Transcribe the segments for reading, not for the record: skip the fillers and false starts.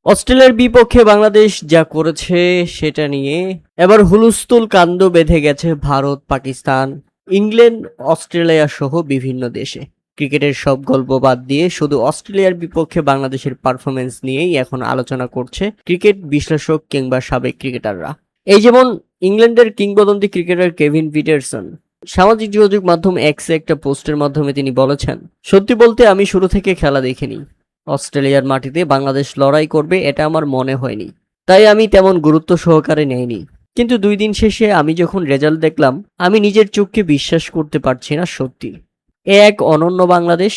অস্ট্রেলিয়ার বিপক্ষে বাংলাদেশ যা করেছে সেটা নিয়ে এবার হুলস্থুল কাণ্ড বেঁধে গেছে ভারত, পাকিস্তান, ইংল্যান্ড, অস্ট্রেলিয়া সহ বিভিন্ন দেশে। ক্রিকেটের সব গল্প বাদ দিয়ে শুধু অস্ট্রেলিয়ার বিপক্ষে বাংলাদেশের পারফরমেন্স নিয়েই এখন আলোচনা করছে ক্রিকেট বিশ্লেষক কিংবা সাবেক ক্রিকেটাররা। এই যেমন ইংল্যান্ডের কিংবদন্তি ক্রিকেটার কেভিন পিটারসন সামাজিক যোগাযোগ মাধ্যম এক্সে একটা পোস্টের মাধ্যমে তিনি বলেছেন, সত্যি বলতে আমি শুরু থেকে খেলা দেখিনি। অস্ট্রেলিয়ার মাটিতে বাংলাদেশ লড়াই করবে এটা আমার মনে হয়নি, তাই আমি তেমন গুরুত্ব সহকারে নেইনি। কিন্তু 2 দিন শেষে আমি যখন রেজাল্ট দেখলাম, আমি নিজের চোখকে বিশ্বাস করতে পারছি না। সত্যি এক অনন্য বাংলাদেশ।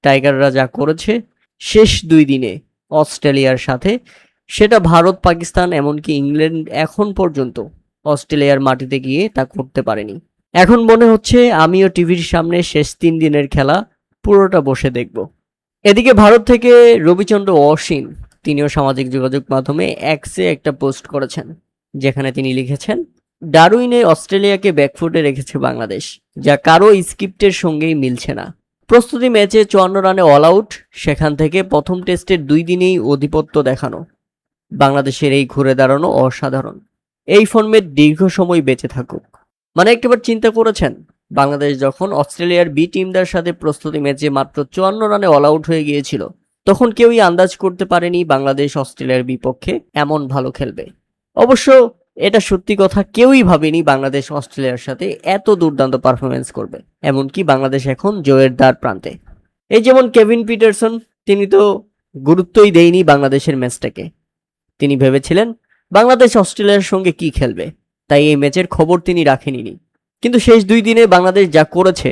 টাইগাররা যা করেছে শেষ 2 দিনে অস্ট্রেলিয়ার সাথে, সেটা ভারত, পাকিস্তান এমনকি ইংল্যান্ড এখন পর্যন্ত অস্ট্রেলিয়ার মাটিতে গিয়ে তা করতে পারেনি। এখন মনে হচ্ছে আমিও টিভির সামনে শেষ 3 দিনের খেলা পুরোটা বসে দেখব। এদিকে ভারত থেকে রবিচন্দ্র অশ্বিন তিনিও সামাজিক যোগাযোগ মাধ্যমে এক্সে একটা পোস্ট করেছেন, যেখানে তিনি লিখেছেন, ডারউইনে অস্ট্রেলিয়াকে ব্যাকফুটে রেখেছে বাংলাদেশ, যা কারো স্ক্রিপ্টের সঙ্গেই মিলছে না। প্রস্তুতি ম্যাচে 54 রানে অল আউট, সেখান থেকে প্রথম টেস্টের 2 দিনেই আধিপত্য দেখানো। বাংলাদেশের এই ঘুরে দাঁড়ানো অসাধারণ। এই ফর্মেট দীর্ঘ সময় বেঁচে থাকুক। মানে একবার চিন্তা করেছেন, বাংলাদেশ যখন অস্ট্রেলিয়ার বি টিমদের সাথে প্রস্তুতি ম্যাচে মাত্র 54 রানে অল আউট হয়ে গিয়েছিল, তখন কেউই আন্দাজ করতে পারেনি বাংলাদেশ অস্ট্রেলিয়ার বিপক্ষে এমন ভালো খেলবে। অবশ্য এটা সত্যি কথা, কেউই ভাবেনি বাংলাদেশ অস্ট্রেলিয়ার সাথে এত দুর্দান্ত পারফরমেন্স করবে। এমনকি বাংলাদেশ এখন জয়ের দ্বার প্রান্তে। এই যেমন কেভিন পিটারসন, তিনি তো গুরুত্বই দেয়নি বাংলাদেশের ম্যাচটাকে। তিনি ভেবেছিলেন বাংলাদেশ অস্ট্রেলিয়ার সঙ্গে কি খেলবে, তাই এই ম্যাচের খবর তিনি রাখেননি। কিন্তু শেষ 2 দিনে বাংলাদেশ যা করেছে,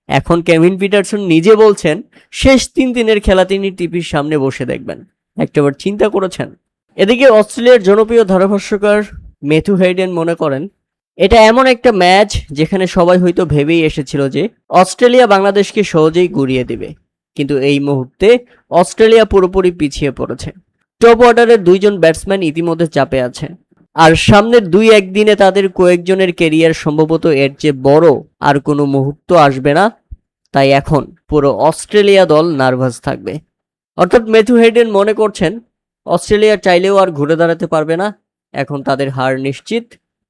এখন কেভিন পিটারসন নিজে বলছেন শেষ 3 দিনের খেলা তিনি টিভির সামনে বসে দেখবেন। একটাবার চিন্তা করেছেন। এদিকে অস্ট্রেলিয়ার জনপ্রিয় ধারাভাষ্যকার ম্যাথু হেইডেন মনে করেন, এটা এমন একটা ম্যাচ যেখানে সবাই হয়তো ভেবেই এসেছিল যে অস্ট্রেলিয়া বাংলাদেশকে সহজেই গুড়িয়ে দেবে, কিন্তু এই মুহূর্তে অস্ট্রেলিয়া পুরোপুরি পিছিয়ে পড়েছে। টপ অর্ডারের 2 জন ব্যাটসম্যান ইতিমধ্যে চাপে আছে, আর সামনের 2-1 দিনে তাদের কয়েকজনের ক্যারিয়ার সম্ভবত এর চেয়ে বড় আর কোনো মুহূর্ত আসবে না। তাই এখন পুরো অস্ট্রেলিয়া দল নার্ভাস থাকবে। অর্থাৎ ম্যাথু হেইডেন মনে করছেন অস্ট্রেলিয়া চাইলেও আর ঘুরে দাঁড়াতে পারবে না, এখন তাদের হার নিশ্চিত।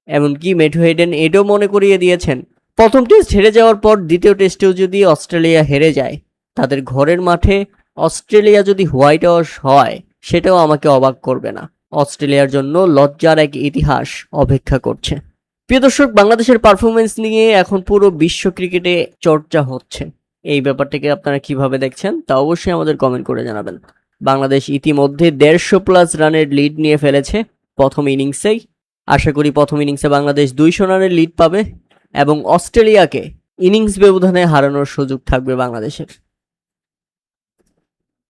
এমনকি ম্যাথু হেইডেন এটাও মনে করিয়ে দিয়েছেন, প্রথম টেস্ট হেরে যাওয়ার পর দ্বিতীয় টেস্টেও যদি অস্ট্রেলিয়া হেরে যায়, তাদের ঘরের মাঠে অস্ট্রেলিয়া যদি হোয়াইট ওয়াশ হয়, সেটাও আমাকে অবাক করবে না। অস্ট্রেলিয়ার জন্য লজ্জার এক ইতিহাস অপেক্ষা করছে। প্রিয় দর্শক, বাংলাদেশের পারফরমেন্স নিয়ে এখন পুরো বিশ্ব ক্রিকেটে চর্চা হচ্ছে। এই ব্যাপারটাকে আপনারা কিভাবে দেখছেন তা অবশ্যই আমাদের কমেন্ট করে জানাবেন। বাংলাদেশ ইতিমধ্যে 150+ রানের লিড নিয়ে ফেলেছে প্রথম ইনিংসেই। আশা করি প্রথম ইনিংসে বাংলাদেশ 200 রানের লিড পাবে এবং অস্ট্রেলিয়াকে ইনিংস ব্যবধানে হারানোর সুযোগ থাকবে বাংলাদেশের।